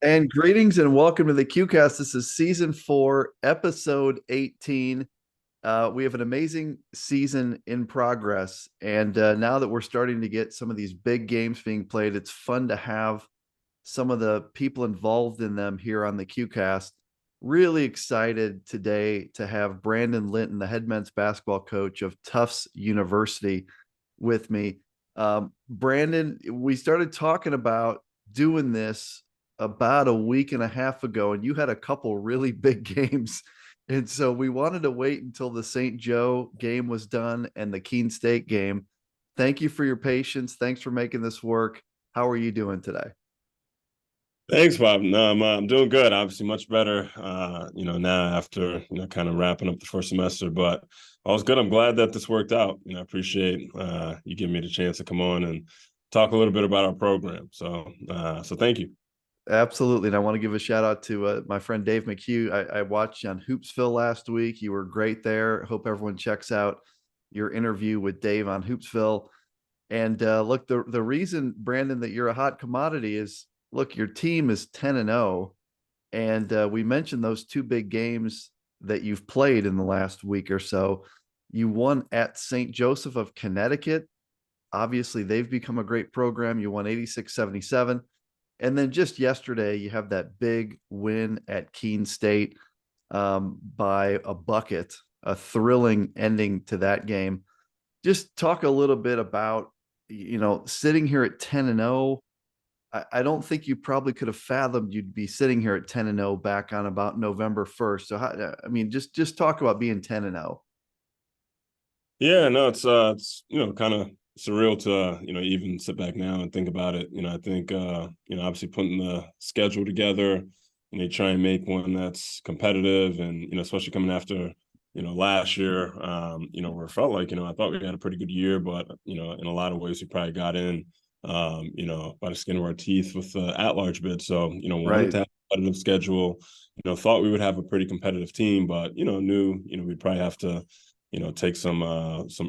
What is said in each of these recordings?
And greetings and welcome to the QCast. This is season 4, episode 18. We have an amazing season in progress. And now that we're starting to get some of these big games being played, it's fun to have some of the people involved in them here on the QCast. Really excited today to have Brandon Linton, the head men's basketball coach of Tufts University, with me. Brandon, we started talking about doing this about a week and a half ago, and you had a couple really big games. And so we wanted to wait until the St. Joe game was done and the Keene State game. Thank you for your patience. Thanks for making this work. How are you doing today? Thanks, Bob. No, I'm doing good. Obviously, much better. Now after kind of wrapping up the first semester, but all was good. I'm glad that this worked out. I appreciate you giving me the chance to come on and talk a little bit about our program. So thank you. Absolutely. And I want to give a shout out to my friend Dave McHugh. I watched you on Hoopsville last week. You were great there. Hope everyone checks out your interview with Dave on Hoopsville. And look, the reason, Brandon, that you're a hot commodity is look, your team is 10-0. And we mentioned those two big games that you've played in the last week or so. You won at St. Joseph of Connecticut. Obviously, they've become a great program. You won 86-77. And then just yesterday, you have that big win at Keene State by a bucket, a thrilling ending to that game. Just talk a little bit about, sitting here at 10-0. I don't think you probably could have fathomed you'd be sitting here at 10-0 back on about November 1st. So, just talk about being 10-0. Yeah, no, it's kind of surreal to even sit back now and think about it. I think obviously putting the schedule together, you try and make one that's competitive, and especially coming after last year, where it felt like I thought we had a pretty good year, but in a lot of ways we probably got in by the skin of our teeth with the at-large bid. So wanted Right. to have a competitive schedule. Thought we would have a pretty competitive team, but knew we'd probably have to take some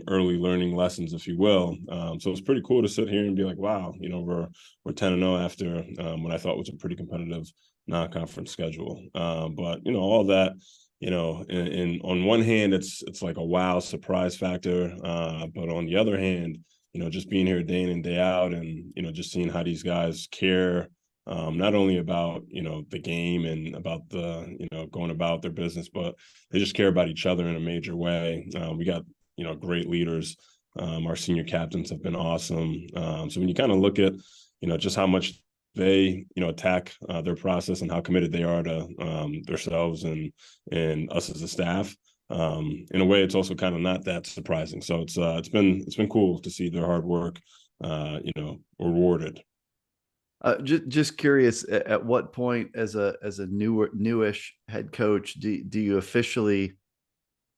early learning lessons, if you will. So it's pretty cool to sit here and be like, wow, we're 10-0 after what I thought was a pretty competitive non-conference schedule. But all that, on one hand, it's like a wow surprise factor. But on the other hand, just being here day in and day out, and just seeing how these guys care, not only about the game and about the going about their business, but they just care about each other in a major way. We got great leaders. Our senior captains have been awesome. So when you kind of look at just how much they attack their process and how committed they are to themselves and us as a staff. In a way, it's also kind of not that surprising. So it's been cool to see their hard work rewarded. Just curious, at what point as a newish head coach do you officially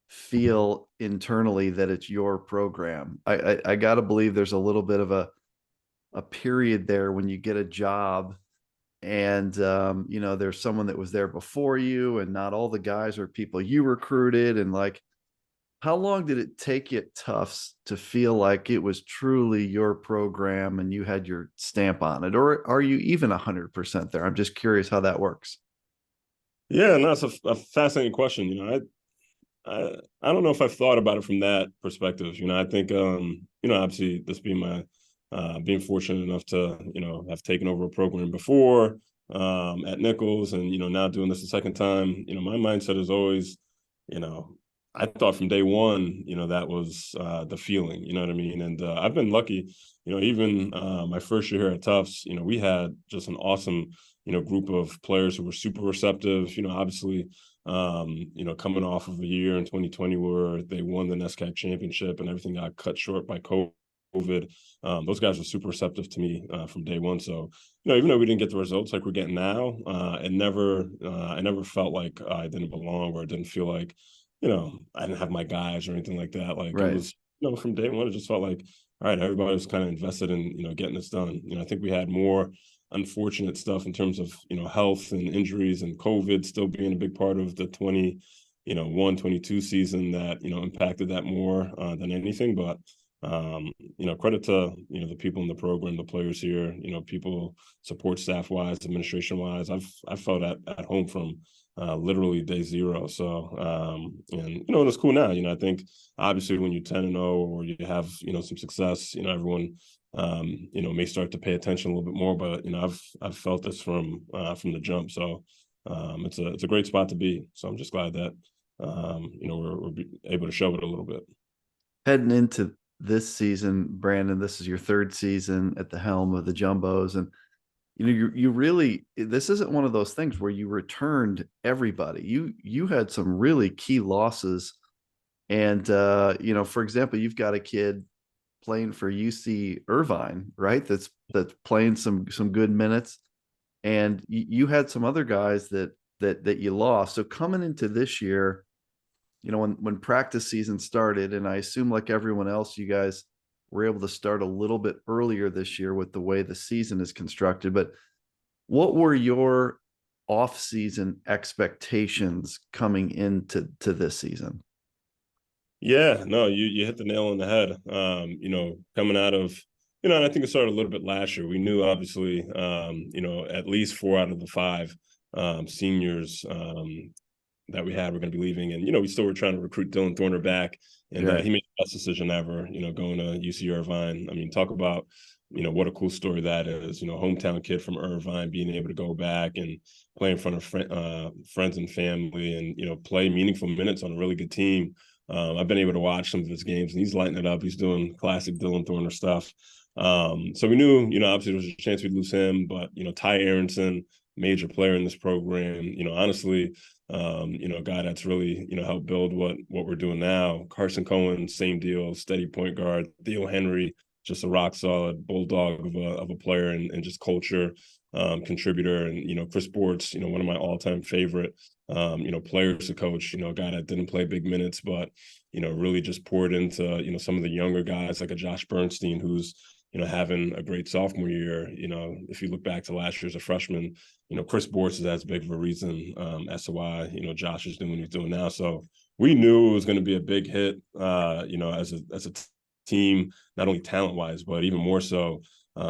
feel internally that it's your program? I got to believe there's a little bit of a period there when you get a job and there's someone that was there before you and not all the guys are people you recruited, and like how long did it take you at Tufts to feel like it was truly your program and you had your stamp on it? Or are you even 100% there? I'm just curious how that works. Yeah, no, it's a fascinating question. I don't know if I've thought about it from that perspective. I think obviously this being my being fortunate enough to have taken over a program before at Nichols, and now doing this a second time. My mindset is always, you know, I thought from day one, that was the feeling. You know what I mean? And I've been lucky. Even my first year here at Tufts, we had just an awesome group of players who were super receptive. Obviously coming off of a year in 2020 where they won the NESCAC championship and everything got cut short by COVID. Those guys were super receptive to me from day one. So, even though we didn't get the results like we're getting now, I never felt like I didn't belong, or it didn't feel like, I didn't have my guys or anything like that. Like it Right. was, from day one, it just felt like, all right, everybody was kind of invested in, getting this done. I think we had more unfortunate stuff in terms of health and injuries and COVID still being a big part of the 20 22 season that impacted that more than anything. But Credit to, the people in the program, the players here, people support staff wise, administration wise. I've felt at home from literally day zero. So, and it's cool now. I think obviously when you're 10-0 or you have, some success, everyone, may start to pay attention a little bit more. But I've felt this from the jump. So, it's a great spot to be. So I'm just glad that we're able to show it a little bit. Heading into this season, Brandon, this is your third season at the helm of the Jumbos, and you really, this isn't one of those things where you returned everybody. You had some really key losses, and for example, you've got a kid playing for UC Irvine, right? That's playing some good minutes, and you had some other guys that you lost. So coming into this year, when practice season started, and I assume like everyone else, you guys were able to start a little bit earlier this year with the way the season is constructed. But what were your off-season expectations coming into this season? Yeah, no, you hit the nail on the head. Coming out of, and I think it started a little bit last year. We knew obviously, at least 4 out of the 5 seniors that we had were going to be leaving, and we still were trying to recruit Dylan Thorner back, and Right. he made the best decision ever. Going to UC Irvine. I mean, talk about what a cool story that is. Hometown kid from Irvine being able to go back and play in front of friends and family, and play meaningful minutes on a really good team. I've been able to watch some of his games, and he's lighting it up. He's doing classic Dylan Thorner stuff. So we knew, obviously there was a chance we'd lose him, but Ty Aronson, major player in this program. Honestly, a guy that's really helped build what we're doing now. Carson Cohen, same deal, steady point guard. Theo Henry, just a rock solid bulldog of a player and just culture contributor. And Chris Bortz, one of my all-time favorite players to coach. A guy that didn't play big minutes, but really just poured into some of the younger guys like a Josh Bernstein, who's having a great sophomore year. If you look back to last year as a freshman, Chris Bortz is as big of a reason as to why, Josh is doing what he's doing now. So we knew it was going to be a big hit, as a team, not only talent wise, but even more so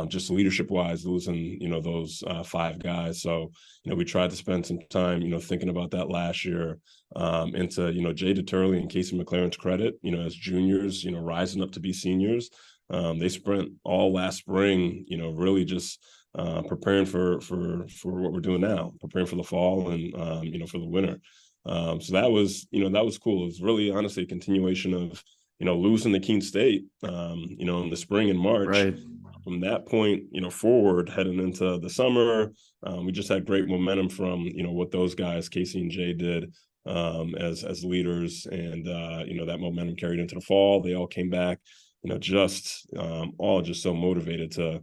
just leadership wise, losing, those 5 guys. So, we tried to spend some time, thinking about that last year into, Jay DeTurley and Casey McLaren's credit, as juniors, rising up to be seniors. They spent all last spring, really just preparing for what we're doing now, preparing for the fall and for the winter. So that was cool. It was really honestly a continuation of losing to Keene State in the spring and March. Right. From that point forward, heading into the summer, we just had great momentum from what those guys Casey and Jay did as leaders, and that momentum carried into the fall. They all came back all just so motivated to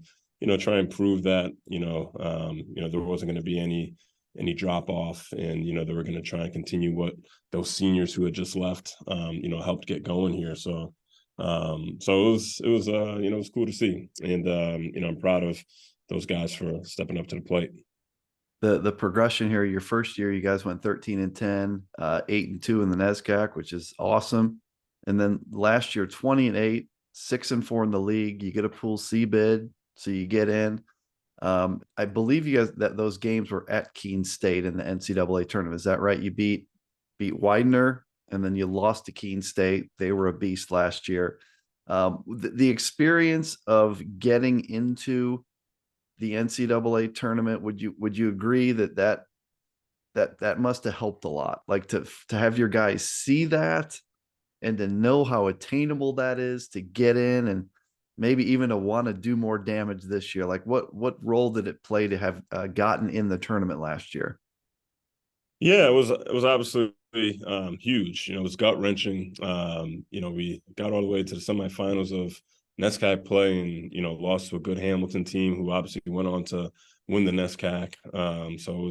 try and prove that there wasn't going to be any drop off, and they were going to try and continue what those seniors who had just left helped get going here. So it was cool to see, and I'm proud of those guys for stepping up to the plate. The progression here, your first year, you guys went 13-10, 8-2 in the NESCAC, which is awesome. And then last year, 20-8, 6-4 in the league. You get a Pool C bid, so you get in. I believe you guys that those games were at Keene State in the NCAA tournament. Is that right? You beat Widener, and then you lost to Keene State. They were a beast last year. The experience of getting into the NCAA tournament, would you agree that must have helped a lot? Like to have your guys see that and to know how attainable that is to get in, and maybe even to want to do more damage this year. Like what role did it play to have gotten in the tournament last year? Yeah, it was obviously huge. It was gut wrenching. We got all the way to the semifinals of NESCAC play, and lost to a good Hamilton team who obviously went on to win the NESCAC. So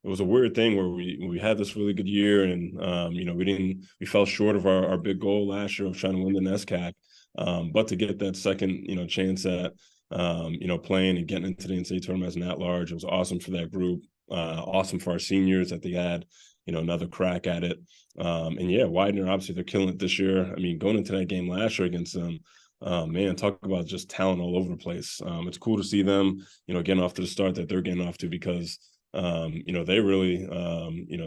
it was a weird thing where we had this really good year, and we fell short of our big goal last year of trying to win the NESCAC. But to get that second chance at playing and getting into the NCAA tournament as an at-large, it was awesome for that group. Awesome for our seniors that they had another crack at it. And yeah, Widener, obviously they're killing it this year. I mean, going into that game last year against them, man, talk about just talent all over the place. It's cool to see them, getting off to the start that they're getting off to, because they really,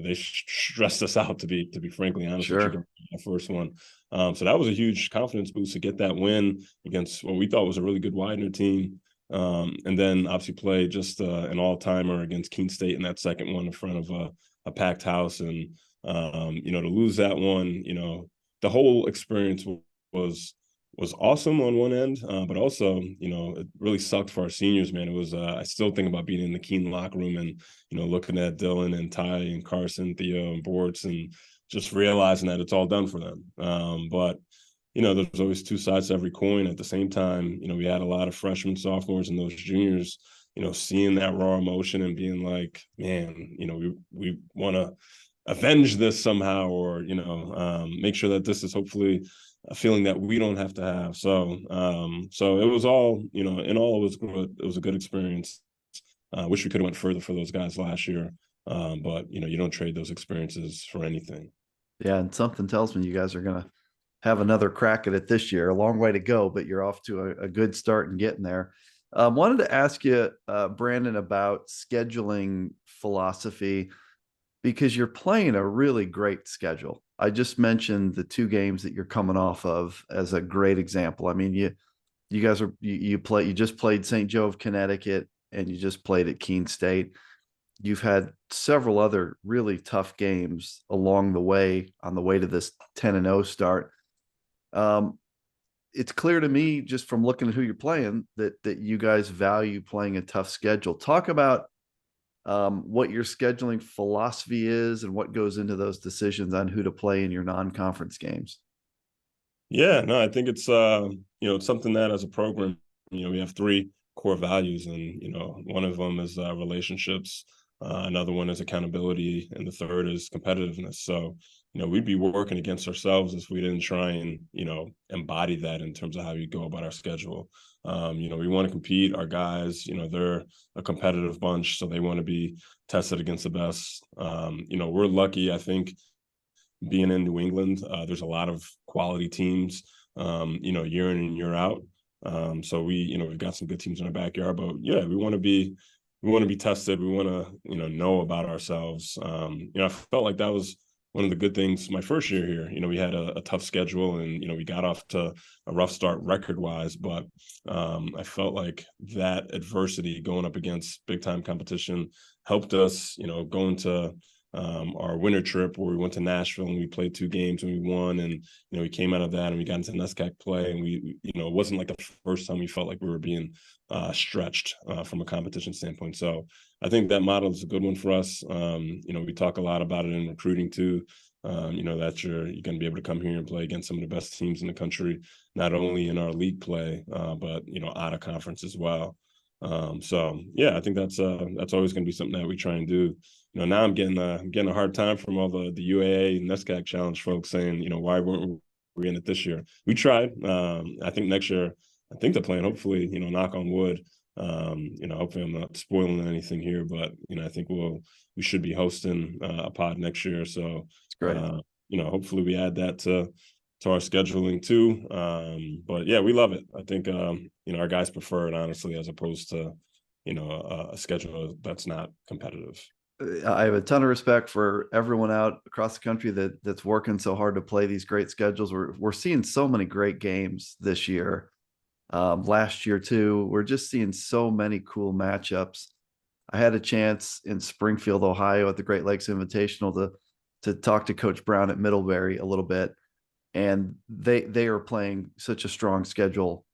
they stressed us out, to be frankly honest with Sure. you, that first one. So that was a huge confidence boost to get that win against what we thought was a really good Widener team. And then obviously play just an all-timer against Keene State in that second one in front of a packed house. And, to lose that one, the whole experience was awesome on one end, but also, it really sucked for our seniors, man. It was, I still think about being in the Keene locker room and, looking at Dylan and Ty and Carson, Theo and Bortz, and just realizing that it's all done for them. But there's always two sides to every coin. At the same time, we had a lot of freshmen, sophomores, and those juniors, seeing that raw emotion and being like, man, we want to avenge this somehow, or make sure that this is hopefully a feeling that we don't have to have. So it was all, in all, it was good. It was a good experience. Wish we could have went further for those guys last year, but you don't trade those experiences for anything. Yeah, and something tells me you guys are gonna have another crack at it this year. A long way to go, but you're off to a good start in getting there. Wanted to ask you, Brandon, about scheduling philosophy, because you're playing a really great schedule. I just mentioned the two games that you're coming off of as a great example. I mean, you guys are you just played St. Joe of Connecticut, and you just played at Keene State. You've had several other really tough games along the way on the way to this 10-0 start. Um, it's clear to me just from looking at who you're playing that you guys value playing a tough schedule. Talk about what your scheduling philosophy is and what goes into those decisions on who to play in your non-conference games. Yeah, no, I think it's it's something that as a program, we have three core values, and one of them is relationships, another one is accountability, and the third is competitiveness. So, we'd be working against ourselves if we didn't try and embody that in terms of how you go about our schedule. We want to compete. Our guys, they're a competitive bunch, so they want to be tested against the best. We're lucky, I think, being in New England, there's a lot of quality teams, year in and year out. So we've got some good teams in our backyard, but yeah, we want to be tested. We want to, know about ourselves. I felt like that was one of the good things my first year here. We had a tough schedule, and, we got off to a rough start record wise, but I felt like that adversity going up against big time competition helped us, go into our winter trip where we went to Nashville and we played two games and we won. And, we came out of that and we got into NESCAC play, and it wasn't like the first time we felt like we were being stretched from a competition standpoint. So I think that model is a good one for us. We talk a lot about it in recruiting too. That you're going to be able to come here and play against some of the best teams in the country, not only in our league play, but, out of conference as well. So yeah, I think that's always going to be something that we try and do. Now I'm getting a hard time from all the UAA and NESCAC challenge folks saying, why weren't we in it this year? We tried. I think next year, I think the plan, hopefully, knock on wood. Hopefully I'm not spoiling anything here, but I think we should be hosting a pod next year. So It's great. hopefully we add that to our scheduling too. But yeah, we love it. I think our guys prefer it, honestly, as opposed to a schedule that's not competitive. I have a ton of respect for everyone out across the country that's working so hard to play these great schedules. We're seeing so many great games this year. Last year too, we're just seeing so many cool matchups. I had a chance in Springfield, Ohio, at the Great Lakes Invitational to talk to Coach Brown at Middlebury a little bit, and they are playing such a strong schedule,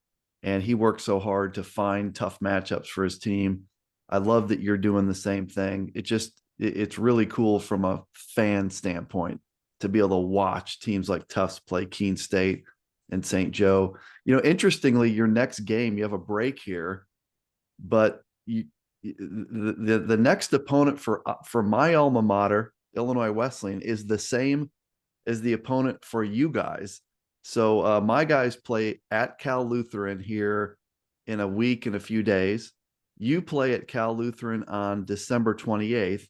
and he worked so hard to find tough matchups for his team. I love that you're doing the same thing. It's really cool from a fan standpoint to be able to watch teams like Tufts play Keene State and St. Joe. Interestingly, your next game, you have a break here, but the next opponent for my alma mater, Illinois Wesleyan, is the same as the opponent for you guys. So my guys play at Cal Lutheran here in a week and a few days. You play at Cal Lutheran on December 28th.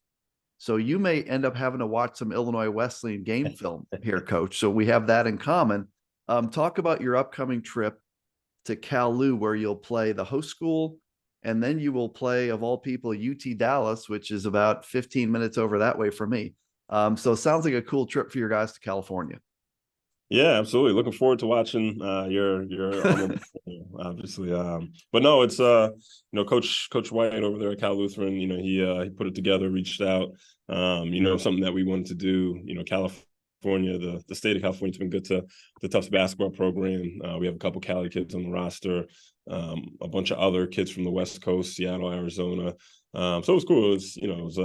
So you may end up having to watch some Illinois Wesleyan game film here, Coach. So we have that in common. Talk about your upcoming trip to Cal where you'll play the host school, and then you will play, of all people, UT Dallas, which is about 15 minutes over that way for me. So it sounds like a cool trip for your guys to California. Yeah, absolutely. Looking forward to watching your alma mater, obviously. But no, it's Coach White over there at Cal Lutheran. He put it together, reached out. Something that we wanted to do. California, the state of California has been good to the Tufts basketball program. We have a couple Cali kids on the roster, a bunch of other kids from the West Coast, Seattle, Arizona. So it was cool. It was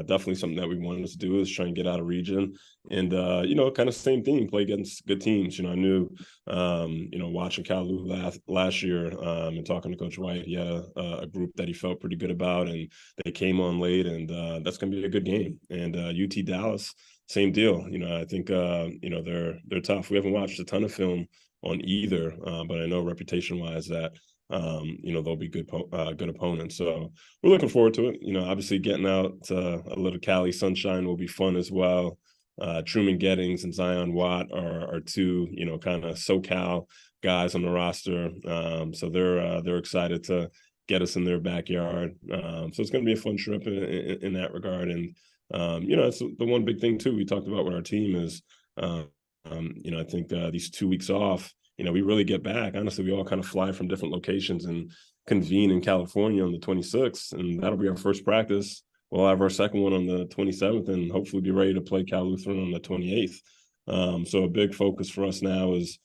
definitely something that we wanted to do, is try and get out of region. And kind of same thing, play against good teams. I knew watching Kalu last year, and talking to Coach White, he had a group that he felt pretty good about, and they came on late, and that's going to be a good game. And UT Dallas, same deal. I think they're tough. We haven't watched a ton of film on either, but I know reputation wise that they'll be good opponents. So we're looking forward to it. Obviously getting out a little Cali sunshine will be fun as well. Truman Gettings and Zion Watt are two, kind of SoCal guys on the roster. So they're excited to get us in their backyard. So it's going to be a fun trip in that regard. And, it's the one big thing too we talked about with our team is, I think these 2 weeks off, we really get back. Honestly, we all kind of fly from different locations and convene in California on the 26th, and that'll be our first practice. We'll have our second one on the 27th, and hopefully be ready to play Cal Lutheran on the 28th. So a big focus for us now is,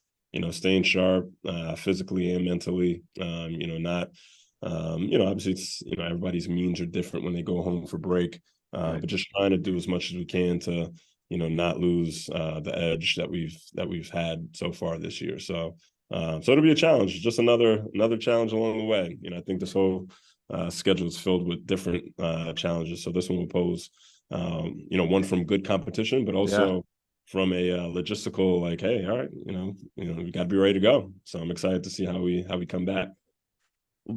staying sharp, physically and mentally. Obviously it's, everybody's means are different when they go home for break, Right. but just trying to do as much as we can to, not lose the edge that we've had so far this year. So it'll be a challenge, just another challenge along the way. I think this whole schedule is filled with different challenges. So this one will pose, one from good competition, but also from a logistical, like, hey, all right, we got to be ready to go. So I'm excited to see how we come back.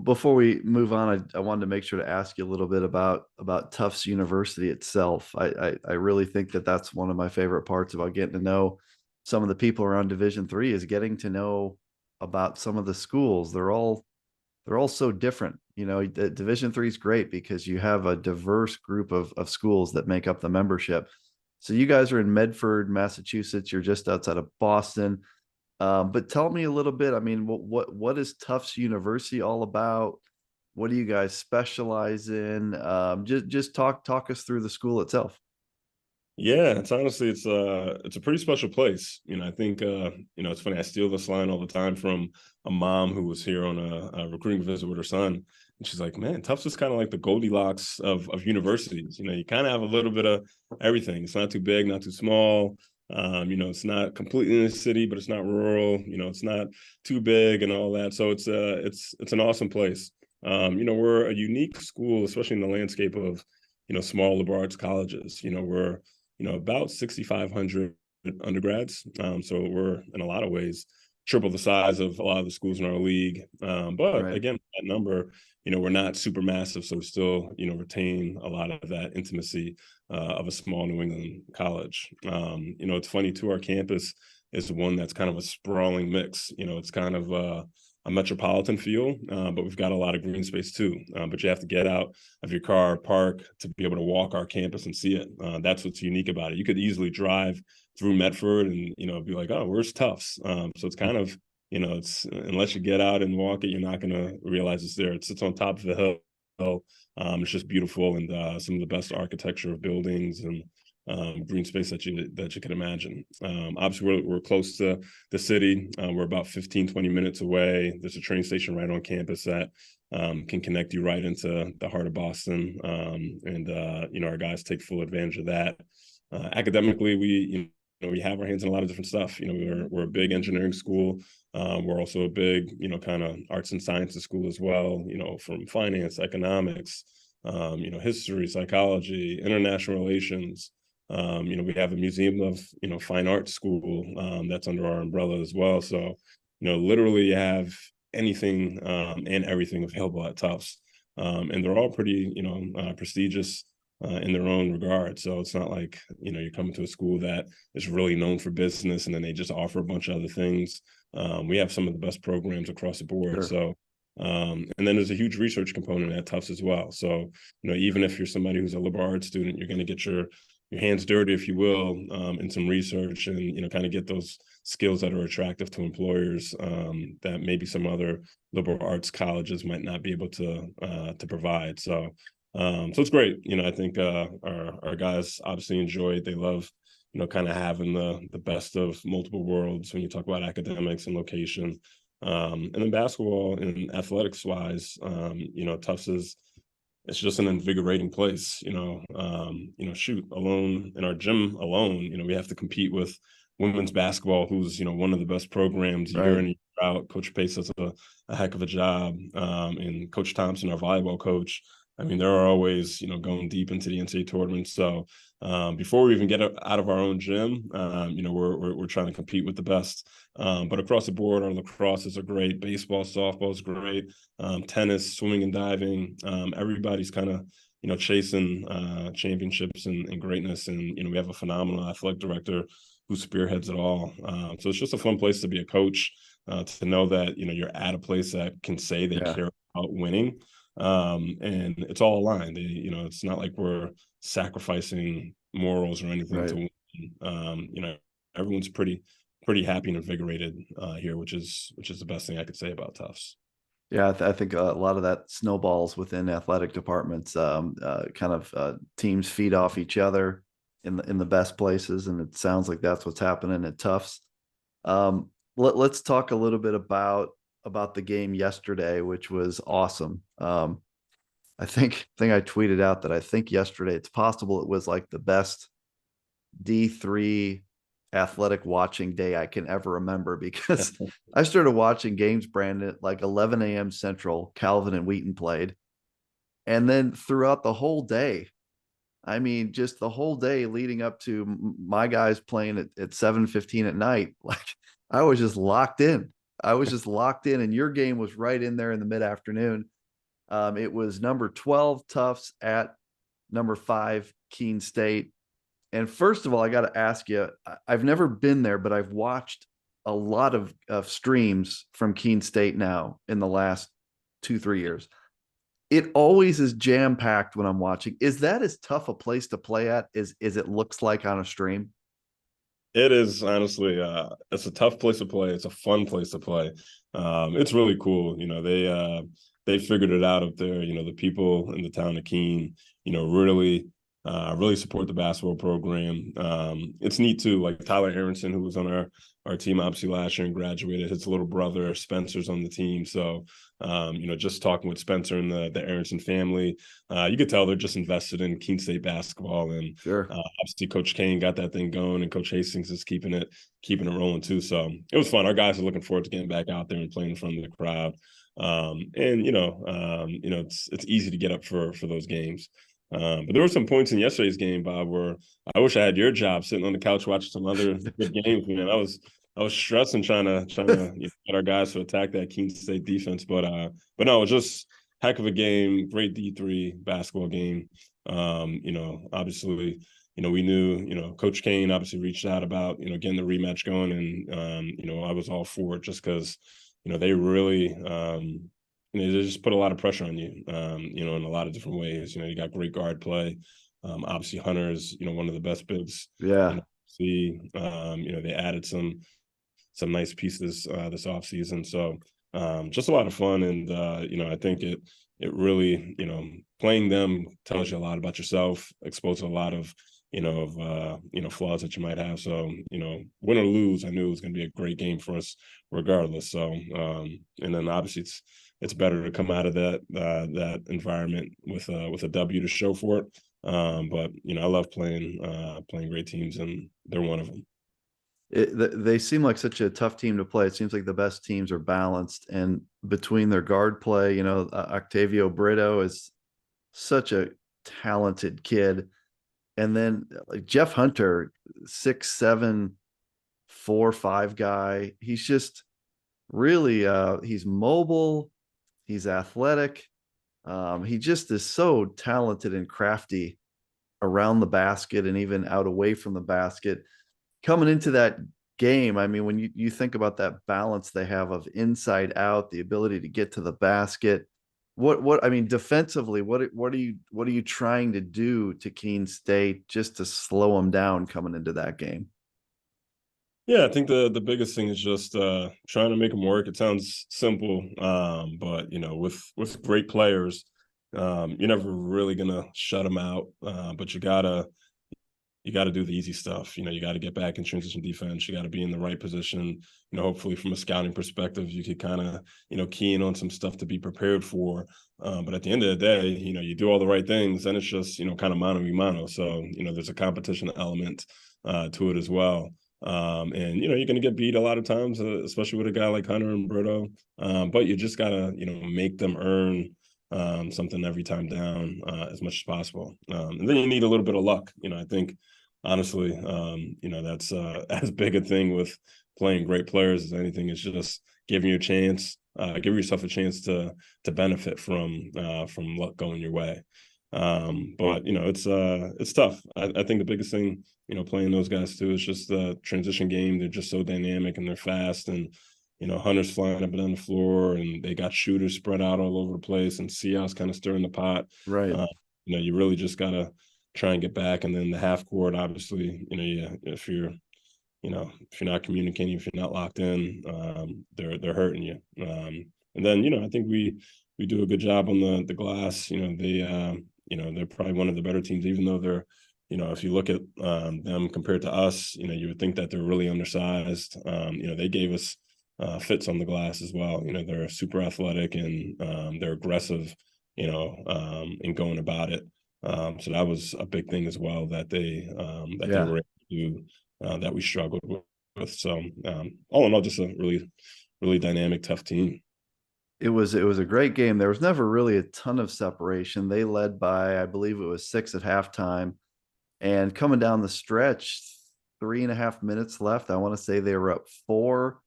Before we move on, I wanted to make sure to ask you a little bit about Tufts University itself. I really think that that's one of my favorite parts about getting to know some of the people around Division III, is getting to know about some of the schools. They're all so different. Division III is great because you have a diverse group of schools that make up the membership. So you guys are in Medford, Massachusetts. You're just outside of Boston. But tell me a little bit. I mean, what is Tufts University all about? What do you guys specialize in? Just talk us through the school itself. Yeah, it's honestly it's a pretty special place. I think it's funny. I steal this line all the time from a mom who was here on a recruiting visit with her son, and she's like, "Man, Tufts is kind of like the Goldilocks of universities. You kind of have a little bit of everything. It's not too big, not too small. It's not completely in the city, but it's not rural. It's not too big and all that. So it's an awesome place. We're a unique school, especially in the landscape of small liberal arts colleges. We're about 6,500 undergrads. So we're in a lot of ways triple the size of a lot of the schools in our league. But Right. again, that number, we're not super massive. So we still, retain a lot of that intimacy of a small New England college. It's funny too, our campus is one that's kind of a sprawling mix. It's kind of a metropolitan feel, but we've got a lot of green space too. But you have to get out of your car, park, to be able to walk our campus and see it. That's what's unique about it. You could easily drive through Medford and be like, oh, where's Tufts? So it's kind of it's, unless you get out and walk it, you're not going to realize it's there. It sits on top of the hill. It's just beautiful, and some of the best architecture of buildings and green space that you can imagine. Obviously, we're close to the city. We're about 15-20 minutes away. There's a train station right on campus that can connect you right into the heart of Boston. Our guys take full advantage of that. Academically, we have our hands in a lot of different stuff. We're a big engineering school. We're also a big, kind of arts and sciences school as well, from finance, economics, history, psychology, international relations. We have a museum of, fine arts school that's under our umbrella as well. So, literally you have anything and everything available at Tufts. And they're all pretty, prestigious in their own regard. So it's not like, you're coming to a school that is really known for business and then they just offer a bunch of other things. We have some of the best programs across the board. Sure. So, and then there's a huge research component at Tufts as well. So, even if you're somebody who's a liberal arts student, you're going to get your hands dirty, if you will, in some research and, kind of get those skills that are attractive to employers that maybe some other liberal arts colleges might not be able to provide. So it's great. I think our guys obviously enjoy it. They love, kind of having the best of multiple worlds when you talk about academics and location. And then basketball and athletics wise, Tufts it's just an invigorating place. Shoot, alone in our gym alone, we have to compete with women's basketball, who's, one of the best programs year in and year out. Coach Pace does a heck of a job. And Coach Thompson, our volleyball coach, I mean, they're always, going deep into the NCAA tournament. So before we even get out of our own gym, we're trying to compete with the best. But across the board, our lacrosses are great. Baseball, softball is great. Tennis, swimming and diving. Everybody's kind of, chasing championships and greatness. And, we have a phenomenal athletic director who spearheads it all. So it's just a fun place to be a coach, to know that, you're at a place that can say they care about winning. And it's all aligned. It's not like we're sacrificing morals or anything to win. Everyone's pretty happy and invigorated here, which is the best thing I could say about Tufts. Yeah, I think a lot of that snowballs within athletic departments. Teams feed off each other in the best places, and it sounds like that's what's happening at Tufts. Let's talk a little bit about the game yesterday, which was awesome. I think I tweeted out that I think yesterday it's possible it was like the best D3 athletic watching day I can ever remember, because I started watching games, Brandon, at like 11 a.m. Central. Calvin and Wheaton played. And then throughout the whole day, I mean, just the whole day leading up to my guys playing at 7:15 at night, like I was just locked in. And your game was right in there in the mid-afternoon. It was number 12 Tufts at number 5 Keene State. And first of all, I got to ask you, I've never been there, but I've watched a lot of streams from Keene State now in the last 2-3 years. It always is jam-packed when I'm watching. Is that as tough a place to play at as it looks like on a stream? It is, honestly, it's a tough place to play. It's a fun place to play. It's really cool. They figured it out up there. The people in the town of Keene, really support the basketball program. It's neat too. Like Tyler Aronson, who was on our team obviously last year and graduated, his little brother Spencer's on the team. So, just talking with Spencer and the Aronson family, you could tell they're just invested in Keene State basketball. And obviously Coach Kane got that thing going, and Coach Hastings is keeping it rolling too. So it was fun. Our guys are looking forward to getting back out there and playing in front of the crowd. It's easy to get up for those games. But there were some points in yesterday's game, Bob, where I wish I had your job sitting on the couch watching some other good games. Man, I was stressing trying to get our guys to attack that Keene State defense. But no, it was just heck of a game, great D3 basketball game. Obviously, we knew, Coach Kane obviously reached out about, getting the rematch going, and I was all for it just because, they really they just put a lot of pressure on you, in a lot of different ways. You got great guard play. Obviously Hunter is, one of the best bigs. Yeah. They added some nice pieces this offseason. So just a lot of fun. And, I think it really, playing them tells you a lot about yourself, exposes a lot of, flaws that you might have. So, win or lose, I knew it was going to be a great game for us regardless. So, and then obviously it's better to come out of that environment with a W to show for it. But I love playing great teams, and they're one of them. They seem like such a tough team to play. It seems like the best teams are balanced, and between their guard play, Octavio Brito is such a talented kid. And then like Jeff Hunter, 6'7", 4'5" guy. He's just really he's mobile, he's athletic. He just is so talented and crafty. around the basket and even out away from the basket. Coming into that game, I mean, when you think about that balance they have of inside out, the ability to get to the basket, what I mean defensively, what are you trying to do to Keene State just to slow them down coming into that game? Yeah, I think the biggest thing is just trying to make them work. It sounds simple, but with great players, you're never really gonna shut them out. But you gotta do the easy stuff. You got to get back in transition defense. You got to be in the right position. Hopefully from a scouting perspective, you could kind of key in on some stuff to be prepared for. But at the end of the day, you do all the right things, and it's just kind of mano a mano. So there's a competition element to it as well. And you're going to get beat a lot of times, especially with a guy like Hunter and Brito. But you just gotta make them earn something every time down as much as possible. And then you need a little bit of luck. I think honestly, that's as big a thing with playing great players as anything. Is just giving you a chance, give yourself a chance to benefit from luck going your way. But it's tough. I think the biggest thing playing those guys too is just the transition game. They're just so dynamic and they're fast, and Hunter's flying up and down the floor, and they got shooters spread out all over the place, and Seahawks kind of stirring the pot. Right. You really just gotta try and get back, and then the half court, obviously, if you're not communicating, if you're not locked in, they're hurting you. And then I think we do a good job on the glass. They're probably one of the better teams, even though they're if you look at them compared to us, you would think that they're really undersized. They gave us fits on the glass as well. They're super athletic, and they're aggressive, in going about it. So that was a big thing as well that they were able to do that we struggled with. So all in all, just a really, really dynamic, tough team. It was a great game. There was never really a ton of separation. They led by, I believe it was 6 at halftime. And coming down the stretch, 3.5 minutes left. I want to say they were up 4.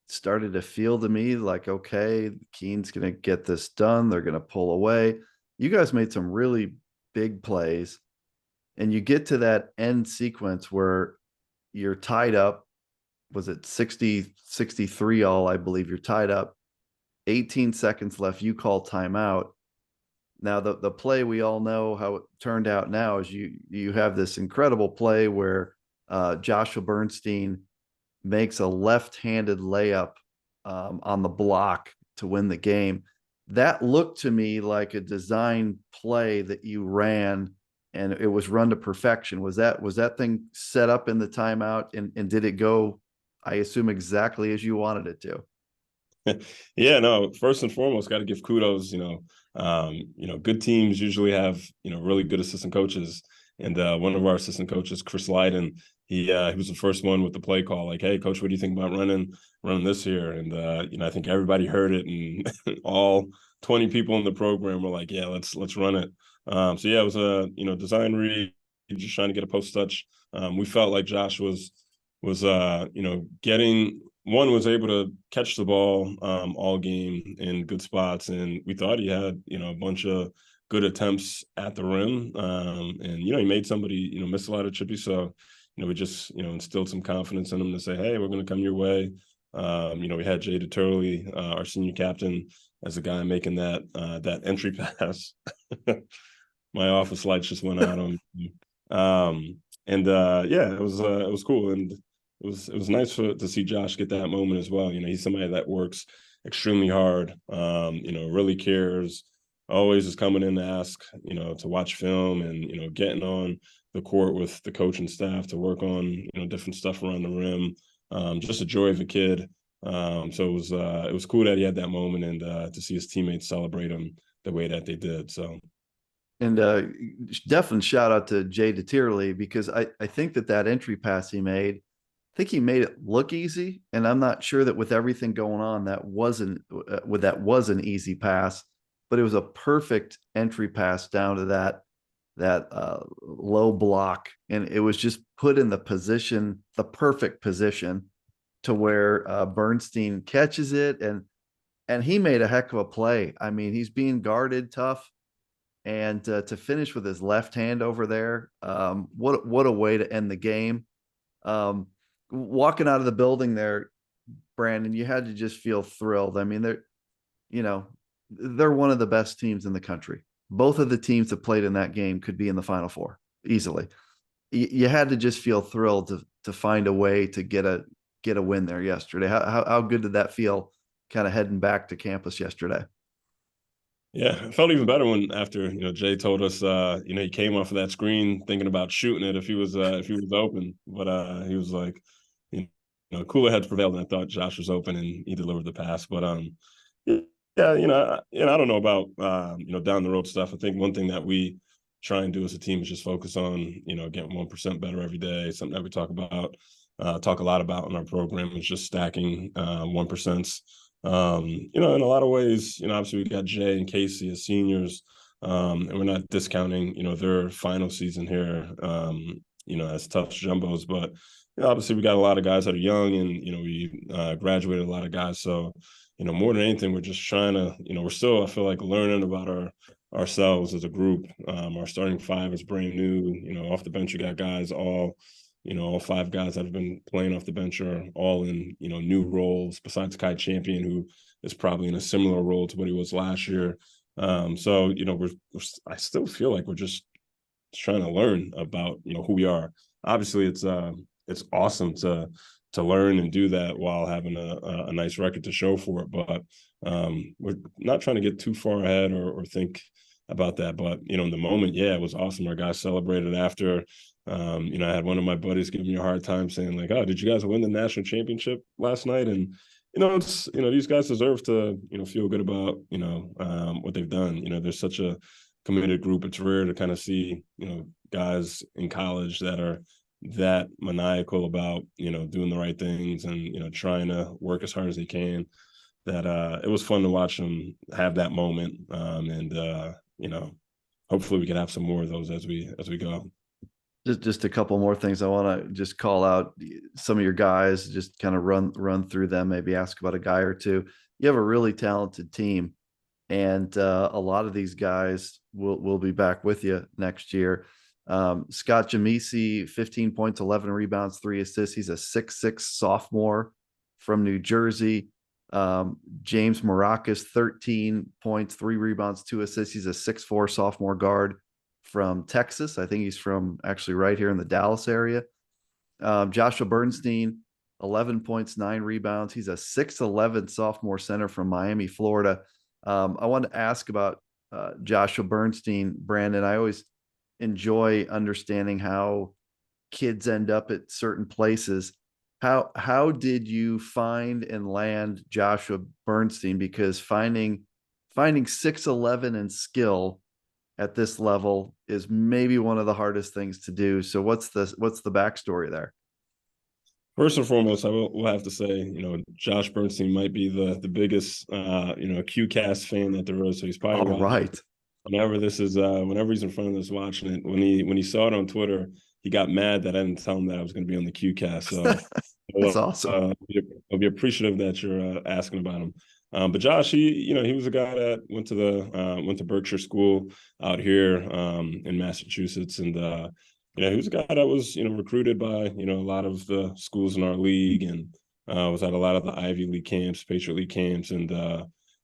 Started to feel to me like, okay, Keene's going to get this done. They're going to pull away. You guys made some really big plays. And you get to that end sequence where you're tied up. Was it 63 all? I believe you're tied up. 18 seconds left. You call timeout. Now the play, we all know how it turned out now, is you have this incredible play where Joshua Bernstein makes a left-handed layup on the block to win the game. That looked to me like a design play that you ran, and it was run to perfection. Was that thing set up in the timeout, and did it go, I assume, exactly as you wanted it to? Yeah, no, first and foremost, got to give kudos. Good teams usually have, really good assistant coaches. And one of our assistant coaches, Chris Linton, he was the first one with the play call, like, hey, coach, what do you think about running this here? And, I think everybody heard it, and all 20 people in the program were like, yeah, let's run it. So yeah, it was a, design read, just trying to get a post touch. We felt like Josh was getting was able to catch the ball all game in good spots, and we thought he had a bunch of good attempts at the rim, and he made somebody miss a lot of chippy. So we just instilled some confidence in him to say, hey, we're going to come your way. We had Jay Turley, our senior captain, as a guy making that entry pass. My office lights just went out on me. Yeah, it was cool, and it was nice to see Josh get that moment as well. He's somebody that works extremely hard, really cares, always is coming in to ask, to watch film, and, getting on the court with the coach and staff to work on, different stuff around the rim. Just a joy of a kid. So it was cool that he had that moment, and to see his teammates celebrate him the way that they did. So. And definitely shout out to Jay Deterley, because I think that entry pass he made, I think he made it look easy, and I'm not sure that with everything going on that was an easy pass, but it was a perfect entry pass down to that low block, and it was just put in the perfect position to where Bernstein catches it, and he made a heck of a play. I mean, he's being guarded tough, and to finish with his left hand over there. What a way to end the game. Walking out of the building there, Brandon, you had to just feel thrilled. I mean, they're one of the best teams in the country. Both of the teams that played in that game could be in the Final Four easily. You had to just feel thrilled to find a way to get a win there yesterday. How good did that feel, kind of heading back to campus yesterday? Yeah, it felt even better when after Jay told us he came off of that screen thinking about shooting it if he was open, but he was like, cooler heads prevailed, and I thought Josh was open and he delivered the pass. But yeah, I don't know about down the road stuff. I think one thing that we try and do as a team is just focus on getting 1% better every day. Something that we talk a lot about in our program is just stacking 1%. In a lot of ways, obviously we got Jay and Casey as seniors, and we're not discounting, their final season here, as Tufts jumbos, but obviously we got a lot of guys that are young, and we graduated a lot of guys. So, more than anything, we're just trying to, we're still, I feel like, learning about ourselves as a group. Our starting five is brand new. Off the bench, you got guys all five guys that have been playing off the bench are all in, new roles besides Kai Champion, who is probably in a similar role to what he was last year. So, I still feel like we're just trying to learn about, who we are. Obviously, it's awesome to learn and do that while having a nice record to show for it. But we're not trying to get too far ahead or think about that. But, in the moment, yeah, it was awesome. Our guys celebrated after. I had one of my buddies give me a hard time saying like, "Oh, did you guys win the national championship last night?" And it's these guys deserve to feel good about what they've done. There's such a committed group. It's rare to kind of see guys in college that are that maniacal about doing the right things and trying to work as hard as they can. That it was fun to watch them have that moment, and hopefully we can have some more of those as we go. Just a couple more things I want to just call out some of your guys, just kind of run through them, maybe ask about a guy or two. You have a really talented team, and a lot of these guys will be back with you next year. Scott Jamisi, 15 points, 11 rebounds, 3 assists. He's a 6'6" sophomore from New Jersey. James Maracas, 13 points, 3 rebounds, 2 assists. He's a 6'4" sophomore guard from Texas. I think he's from actually right here in the Dallas area. Joshua Bernstein, 11 points, 9 rebounds. He's a 6'11" sophomore center from Miami, Florida. I wanted to ask about Joshua Bernstein, Brandon. I always enjoy understanding how kids end up at certain places. How did you find and land Joshua Bernstein? Because finding 6'11" and skill at this level is maybe one of the hardest things to do. So what's the backstory there? First and foremost, we'll have to say, Josh Bernstein might be the biggest, QCast fan that there is. So he's probably all right. Whenever he's in front of us watching it. When he saw it on Twitter, he got mad that I didn't tell him that I was going to be on the QCast. So that's awesome. I'll be appreciative that you're asking about him. But Josh, he was a guy that went to Berkshire School out here in Massachusetts, and he was a guy that was recruited by a lot of the schools in our league, and was at a lot of the Ivy League camps, Patriot League camps, and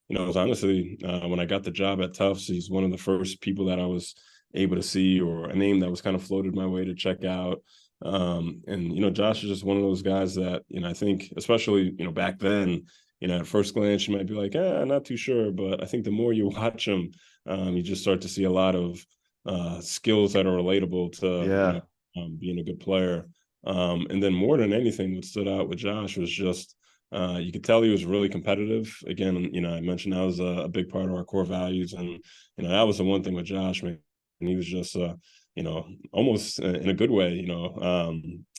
it was honestly when I got the job at Tufts, he's one of the first people that I was able to see, or a name that was kind of floated my way to check out. And Josh is just one of those guys that I think, especially back then. At first glance, you might be like, not too sure. But I think the more you watch him, you just start to see a lot of skills that are relatable to being a good player. And then more than anything, what stood out with Josh was just you could tell he was really competitive. Again, I mentioned that was a big part of our core values. And, that was the one thing with Josh, man. And he was just, almost in a good way,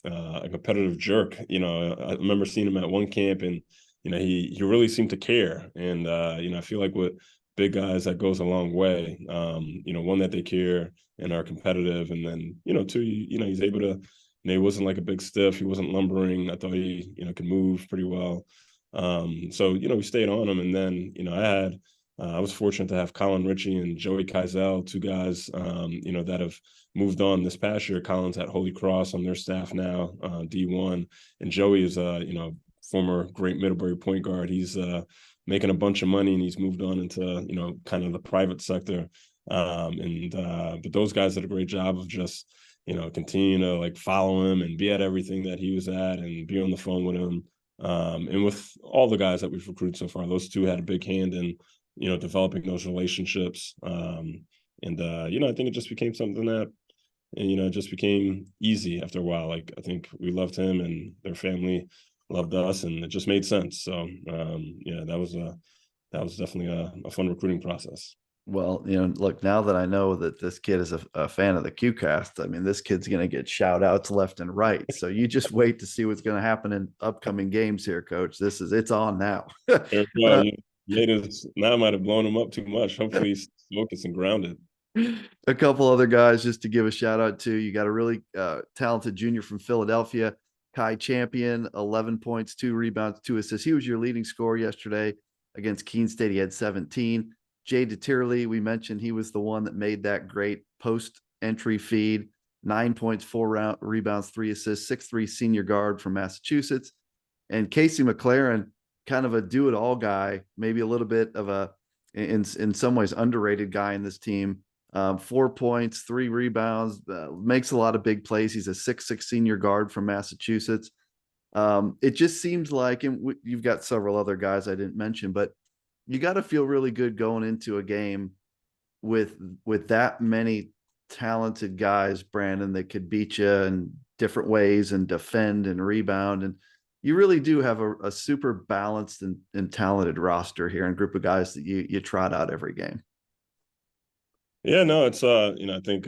a competitive jerk. I remember seeing him at one camp, and he really seemed to care. And, I feel like with big guys, that goes a long way. One, that they care and are competitive. And then, two, he's able to, he wasn't like a big stiff. He wasn't lumbering. I thought he, could move pretty well. So, we stayed on him. And then, I had, I was fortunate to have Colin Ritchie and Joey Keisel, two guys, that have moved on this past year. Colin's at Holy Cross on their staff now, D1, and Joey is former great Middlebury point guard. He's making a bunch of money, and he's moved on into kind of the private sector. But those guys did a great job of just continue to like follow him and be at everything that he was at and be on the phone with him. And with all the guys that we've recruited so far, those two had a big hand in developing those relationships. I think it just became something that, it just became easy after a while. Like, I think we loved him and their family loved us, and it just made sense. So, that was definitely a fun recruiting process. Well, look, now that I know that this kid is a fan of the QCast, I mean, this kid's going to get shout outs left and right. So you just wait to see what's going to happen in upcoming games here, Coach. It's on now. Now I might have blown him up too much. Hopefully he's focused and grounded. A couple other guys just to give a shout out to. You got a really talented junior from Philadelphia, Kai Champion, 11 points, 2 rebounds, 2 assists. He was your leading scorer yesterday against Keene State. He had 17. Jay DeTierley, we mentioned he was the one that made that great post entry feed. 9 points, 4 rebounds, 3 assists, 6'3" senior guard from Massachusetts. And Casey McLaren, kind of a do-it-all guy, maybe a little bit of a, in some ways, underrated guy in this team. 4 points, 3 rebounds, makes a lot of big plays. He's a 6'6" senior guard from Massachusetts. It just seems like, and you've got several other guys I didn't mention, but you got to feel really good going into a game with that many talented guys, Brandon, that could beat you in different ways and defend and rebound. And you really do have a super balanced and talented roster here, and group of guys that you trot out every game. Yeah, no, it's I think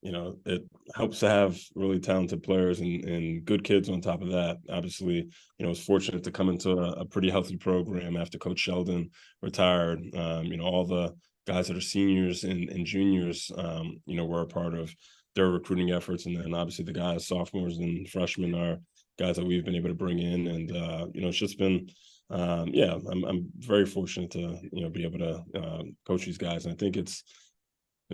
it helps to have really talented players and good kids on top of that. Obviously, I was fortunate to come into a pretty healthy program after Coach Sheldon retired. All the guys that are seniors and juniors, were a part of their recruiting efforts. And then obviously the guys, sophomores and freshmen, are guys that we've been able to bring in. And, it's just been, I'm very fortunate to, be able to coach these guys. And I think it's,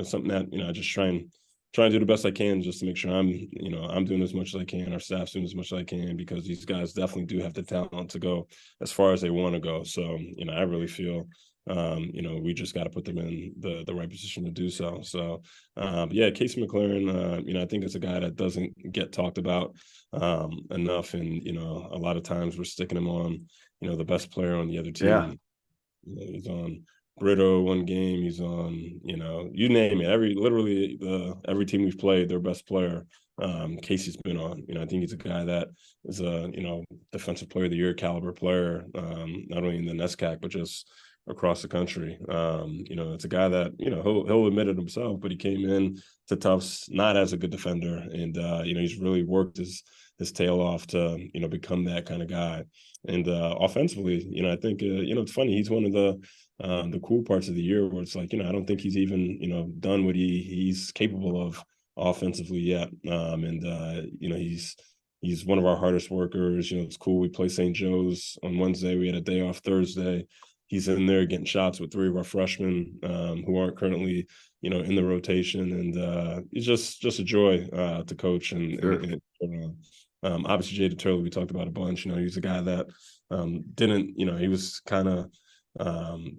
something that, I just try and do the best I can just to make sure I'm doing as much as I can, our staff's doing as much as I can, because these guys definitely do have the talent to go as far as they want to go. So, I really feel, we just got to put them in the right position to do so. So, Casey McLaren, I think it's a guy that doesn't get talked about enough. And, a lot of times we're sticking him on, the best player on the other team. Yeah. He's on Brito one game, he's on, you name it. Every team we've played, their best player, Casey's been on. I think he's a guy that is a, defensive player of the year caliber player, not only in the NESCAC, but just across the country. It's a guy that, he'll admit it himself, but he came in to Tufts not as a good defender. And, he's really worked his tail off to, become that kind of guy. And offensively, I think, it's funny. He's one of the cool parts of the year where it's like, I don't think he's even, done what he's capable of offensively yet. He's one of our hardest workers. It's cool. We play St. Joe's on Wednesday. We had a day off Thursday. He's in there getting shots with 3 of our freshmen who aren't currently, in the rotation. And it's just a joy to coach. Sure. Obviously, Jay DeTurley, we talked about a bunch. He's a guy that didn't, he was kind of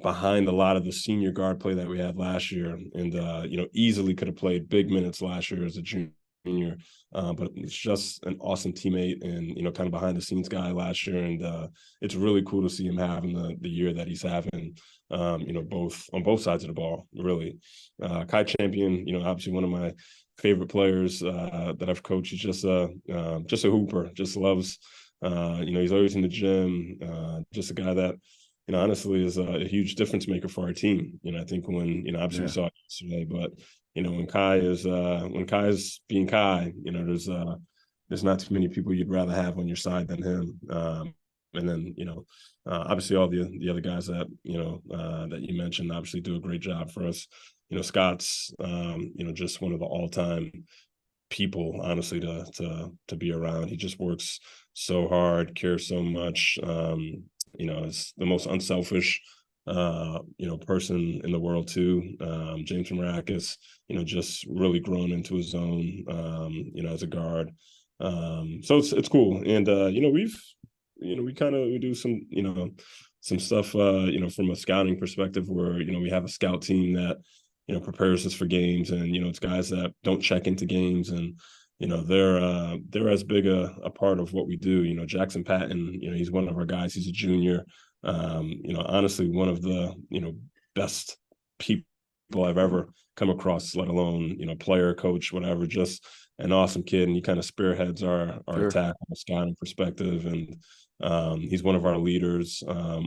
behind a lot of the senior guard play that we had last year, and easily could have played big minutes last year as a junior, but it's just an awesome teammate and kind of behind the scenes guy last year, and it's really cool to see him having the year that he's having, both on both sides of the ball, really. Kai Champion, obviously one of my favorite players that I've coached. He's just a hooper, just loves, he's always in the gym, just a guy that honestly is a huge difference maker for our team. I think when, obviously we saw it yesterday, but, when Kai is being Kai, there's not too many people you'd rather have on your side than him. And then, obviously all the other guys that, that you mentioned obviously do a great job for us. Scott's, just one of the all-time people, honestly, to be around. He just works so hard, cares so much. Is the most unselfish person in the world too. James Marakis, just really grown into his own, as a guard. So it's cool. And, we do some stuff, from a scouting perspective where, we have a scout team that, prepares us for games, and, it's guys that don't check into games, and, they're as big a part of what we do. Jackson Patton, he's one of our guys. He's a junior. Honestly, one of the, best people I've ever come across, let alone, player, coach, whatever, just an awesome kid. And he kind of spearheads our Sure. attack from a scouting perspective. And he's one of our leaders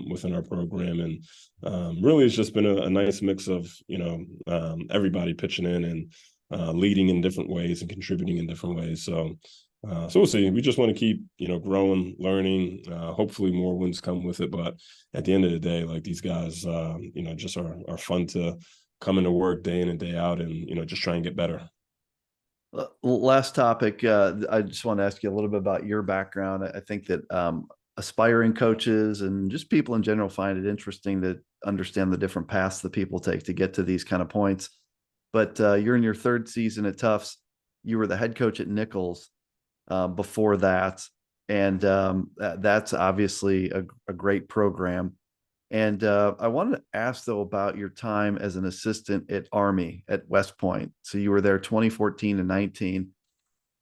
within our program. And really, it's just been a nice mix of, everybody pitching in and leading in different ways and contributing in different ways. So we'll see. We just want to keep, growing, learning. Hopefully more wins come with it. But at the end of the day, like, these guys, just are fun to come into work day in and day out, and, just try and get better. Last topic. I just want to ask you a little bit about your background. I think that aspiring coaches and just people in general find it interesting to understand the different paths that people take to get to these kind of points. But you're in your third season at Tufts. You were the head coach at Nichols before that. And that's obviously a great program. And I wanted to ask, though, about your time as an assistant at Army at West Point. So you were there 2014 and 19.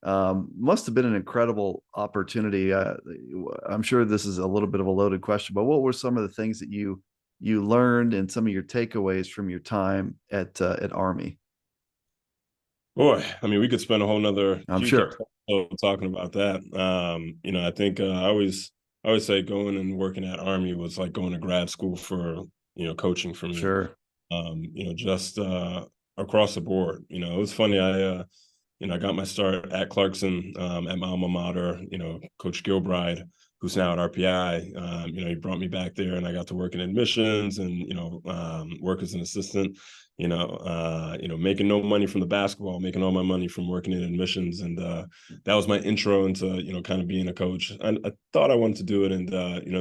Must have been an incredible opportunity. I'm sure this is a little bit of a loaded question, but what were some of the things that you learned and some of your takeaways from your time at Army? Boy, I mean, we could spend a whole nother I'm huge sure. episode talking about that. I think I always say going and working at Army was like going to grad school for, coaching for me. Sure. Just across the board. It was funny. I got my start at Clarkson, at my alma mater. Coach Gilbride, who's now at RPI, he brought me back there, and I got to work in admissions and, work as an assistant, making no money from the basketball, making all my money from working in admissions. And that was my intro into, kind of being a coach. I thought I wanted to do it, and,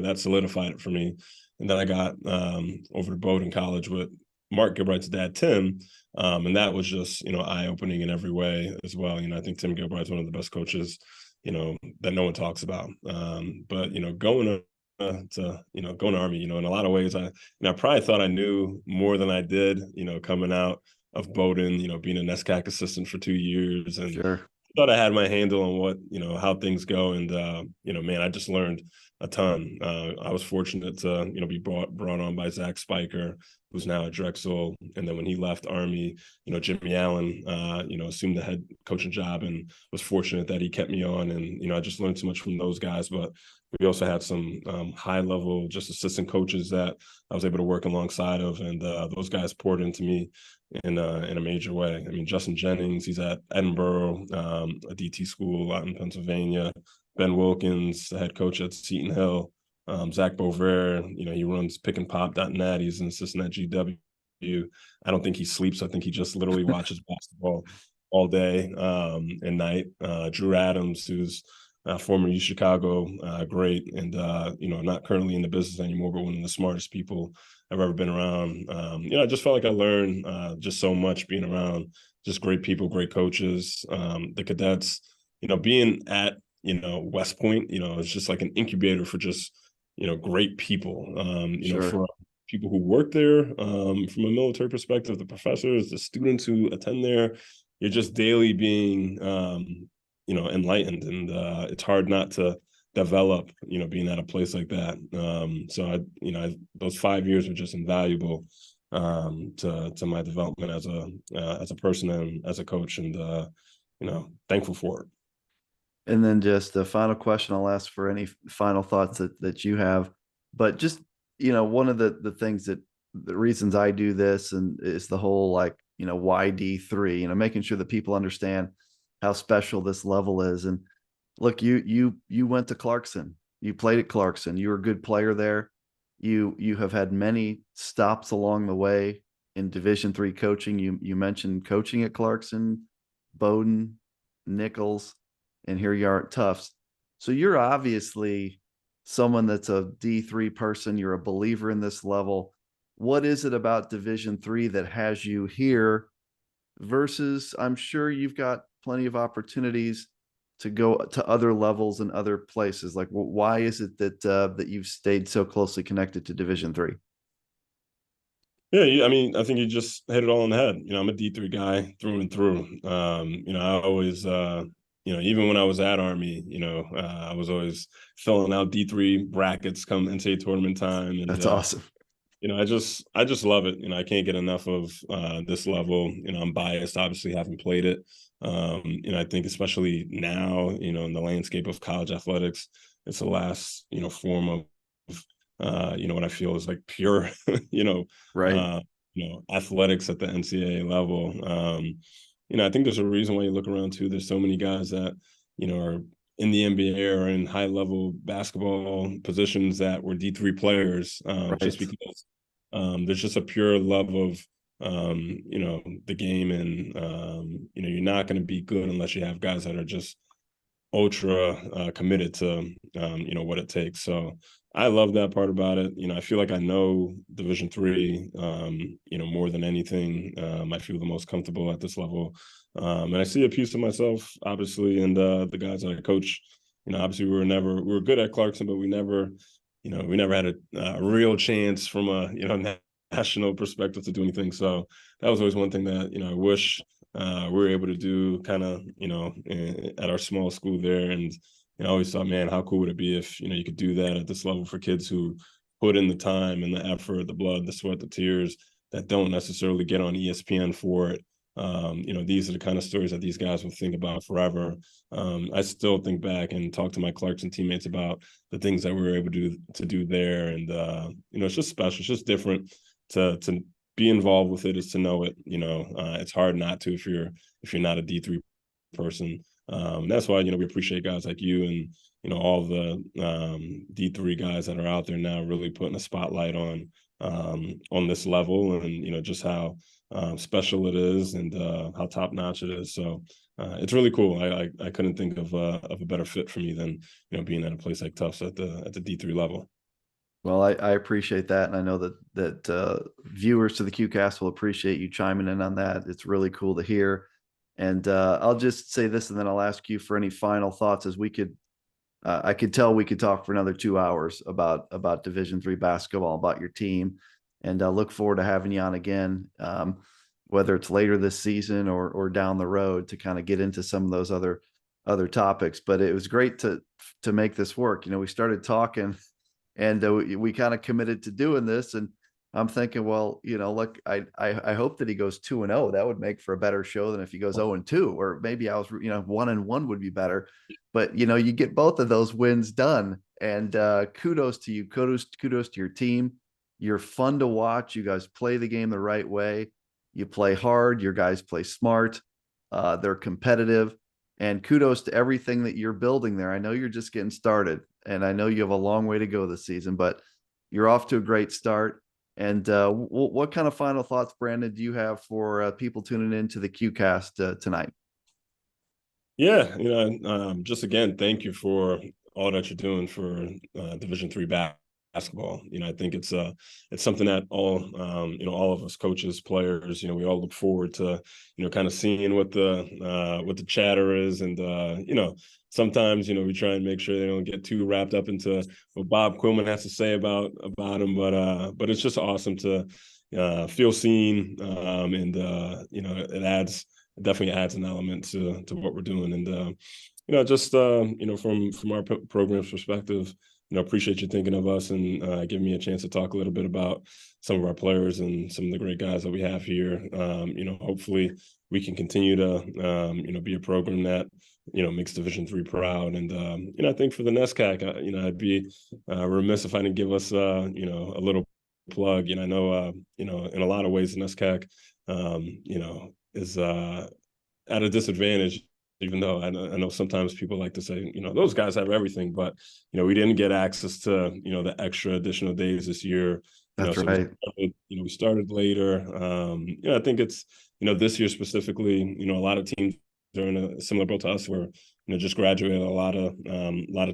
that solidified it for me. And then I got over to Bowdoin College with Mark Gilbride's dad, Tim. And that was just, eye-opening in every way as well. I think Tim Gilbride's one of the best coaches, that no one talks about. But, going to Army, in a lot of ways, I probably thought I knew more than I did, coming out of Bowdoin, being a NESCAC assistant for 2 years, and Sure. thought I had my handle on what, how things go. And, man, I just learned a ton. I was fortunate to, be brought on by Zach Spiker, who's now at Drexel. And then when he left Army, Jimmy Allen, assumed the head coaching job, and was fortunate that he kept me on. And, I just learned so much from those guys. But we also had some high level, just assistant coaches that I was able to work alongside of. And those guys poured into me in a major way. I mean, Justin Jennings, he's at Edinburgh, a DT school out in Pennsylvania. Ben Wilkins, the head coach at Seton Hill. Zach Bover, he runs pickandpop.net. He's an assistant at GW. I don't think he sleeps. I think he just literally watches basketball all day and night. Drew Adams, who's former U Chicago great, and not currently in the business anymore, but one of the smartest people I've ever been around. I just felt like I learned just so much being around just great people, great coaches. The cadets, being at West Point, it's just like an incubator for just great people. Sure. For people who work there, from a military perspective, the professors, the students who attend there, you're just daily being enlightened, and it's hard not to develop, being at a place like that. So those 5 years were just invaluable to my development as a person and as a coach, and thankful for it. And then just the final question I'll ask for any final thoughts that you have. But just, one of the things that the reasons I do this and is the whole, like, why D3, making sure that people understand how special this level is. And look, you went to Clarkson, you played at Clarkson, you were a good player there. You have had many stops along the way in Division III coaching. You mentioned coaching at Clarkson, Bowdoin, Nichols, and here you are at Tufts. So you're obviously someone that's a D3 person. You're a believer in this level. what is it about Division III that has you here versus I'm sure you've got plenty of opportunities to go to other levels and other places. Like, why is it that you've stayed so closely connected to Division III? Yeah, I mean, I think you just hit it all on the head. I'm a D3 guy through and through. I always, even when I was at Army, I was always filling out D3 brackets come NCAA tournament time, and That's awesome. I just love it. I can't get enough of this level. I'm biased, obviously, having played it. I think especially now, in the landscape of college athletics, it's the last, form of what I feel is like pure, Right. uh, athletics at the NCAA level. I think there's a reason why you look around too. There's so many guys that, are in the NBA or in high level basketball positions that were D3 players, just Right. because there's just a pure love of, the game. And, you're not going to be good unless you have guys that are just ultra committed to what it takes. So I love that part about it. I feel like I know Division III, more than anything. I feel the most comfortable at this level, and I see a piece of myself, obviously, and the guys that I coach. Obviously, we were good at Clarkson, but we never had a real chance from a national perspective to do anything. So that was always one thing that I wish we were able to do, kind of at our small school there. And I always thought, man, how cool would it be if you could do that at this level for kids who put in the time and the effort, the blood, the sweat, the tears, that don't necessarily get on ESPN for it. These are the kind of stories that these guys will think about forever. I still think back and talk to my Clarkson teammates about the things that we were able to do there, and it's just special. It's just different to be involved with it, is to know it. It's hard not to if you're not a D3 person. That's why we appreciate guys like you and all the D3 guys that are out there now, really putting a spotlight on this level, and just how special it is, and how top notch it is. So it's really cool. I couldn't think of a better fit for me than being at a place like Tufts at the D3 level. Well, I appreciate that, and I know that viewers to the QCast will appreciate you chiming in on that. It's really cool to hear. And I'll just say this, and then I'll ask you for any final thoughts. As I could tell we could talk for another 2 hours about Division III basketball, about your team, and I look forward to having you on again, whether it's later this season or down the road, to kind of get into some of those other topics. But it was great to make this work. We started talking, and we kind of committed to doing this, and I'm thinking, well, look, I hope that he goes 2-0. That would make for a better show than if he goes 0-2, or maybe I was, 1-1 would be better. But you get both of those wins done, and kudos to you, kudos to your team. You're fun to watch. You guys play the game the right way. You play hard. Your guys play smart. They're competitive, and kudos to everything that you're building there. I know you're just getting started, and I know you have a long way to go this season, but you're off to a great start. And what kind of final thoughts, Brandon, do you have for people tuning in to the QCast tonight? Yeah, just again, thank you for all that you're doing for Division III basketball. I think it's something that all of us coaches, players, we all look forward to, kind of seeing what the chatter is, and sometimes we try and make sure they don't get too wrapped up into what Bob Quillman has to say about him, but it's just awesome to feel seen, and it definitely adds an element to what we're doing. And just from our program's perspective, appreciate you thinking of us, and giving me a chance to talk a little bit about some of our players and some of the great guys that we have here. Hopefully we can continue to be a program that makes Division III proud. And I think for the NESCAC, I'd be remiss if I didn't give us a little plug. I know in a lot of ways the NESCAC is at a disadvantage, even though I know sometimes people like to say, those guys have everything, but, we didn't get access to, the extra additional days this year. That's So right. we started later. I think it's, this year specifically, a lot of teams are in a similar boat to us, where just graduated a lot of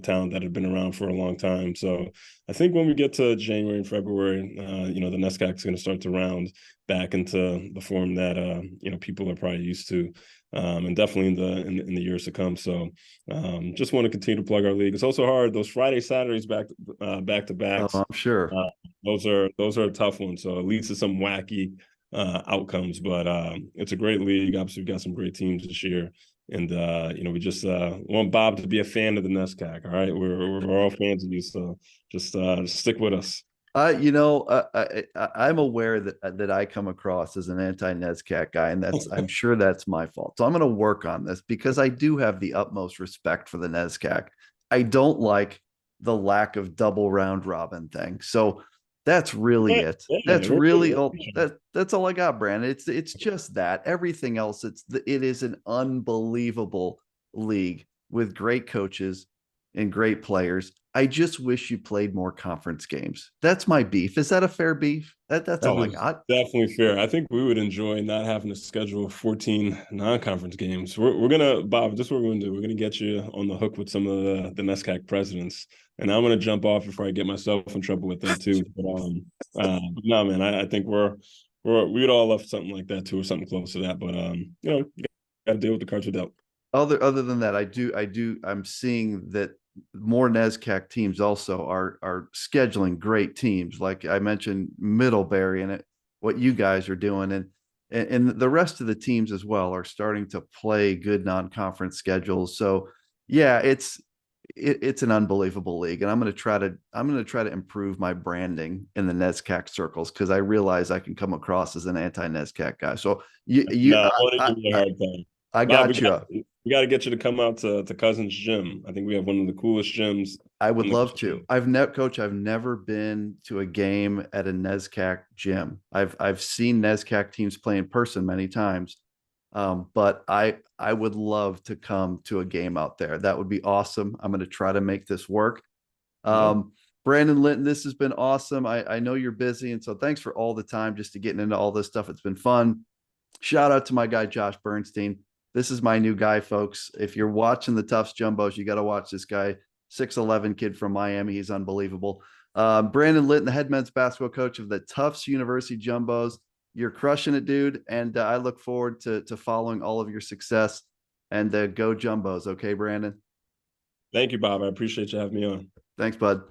talent that had been around for a long time. So I think when we get to January and February, the NESCAC is going to start to round back into the form that people are probably used to, and definitely in the years to come. So just want to continue to plug our league. It's also hard, those Friday Saturdays back to Oh, backs. I'm sure. Those are a tough one. So it leads to some wacky outcomes, but it's a great league. Obviously, we've got some great teams this year. And we just want Bob to be a fan of the NESCAC. All right, we're all fans of you, so just stick with us. I'm aware that I come across as an anti-NESCAC guy, and I'm sure that's my fault. So I'm going to work on this because I do have the utmost respect for the NESCAC. I don't like the lack of double round robin thing. So that's really it. That's really all. That's all I got, Brandon. It's just that. Everything else, it is an unbelievable league with great coaches and great players. I just wish you played more conference games. That's my beef. Is that a fair beef? That's all I got. Definitely fair. I think we would enjoy not having to schedule 14 non-conference games. We're gonna, Bob, this is what we're gonna do. We're gonna get you on the hook with some of the NESCAC presidents, and I'm gonna jump off before I get myself in trouble with them too. But no, man, I think we'd all love something like that too, or something close to that. But you gotta deal with the cards we're dealt. Other than that, I'm seeing that more NESCAC teams also are scheduling great teams. Like I mentioned, Middlebury and what you guys are doing, and the rest of the teams as well are starting to play good non-conference schedules. So yeah, it's an unbelievable league, and I'm going to try to improve my branding in the NESCAC circles because I realize I can come across as an anti-NESCAC guy. So I want to give you a hard time. I Bob, got you. We got to get you to come out to Cousins Gym. I think we have one of the coolest gyms. I would love to. Coach, I've never been to a game at a NESCAC gym. I've seen NESCAC teams play in person many times, but I would love to come to a game out there. That would be awesome. I'm going to try to make this work. Brandon Linton, this has been awesome. I know you're busy, and so thanks for all the time just to getting into all this stuff. It's been fun. Shout out to my guy Josh Bernstein. This is my new guy, folks. If you're watching the Tufts Jumbos, you got to watch this guy, 6'11" kid from Miami. He's unbelievable. Brandon Linton, the head men's basketball coach of the Tufts University Jumbos. You're crushing it, dude. And I look forward to following all of your success. And go Jumbos. Okay, Brandon? Thank you, Bob. I appreciate you having me on. Thanks, bud.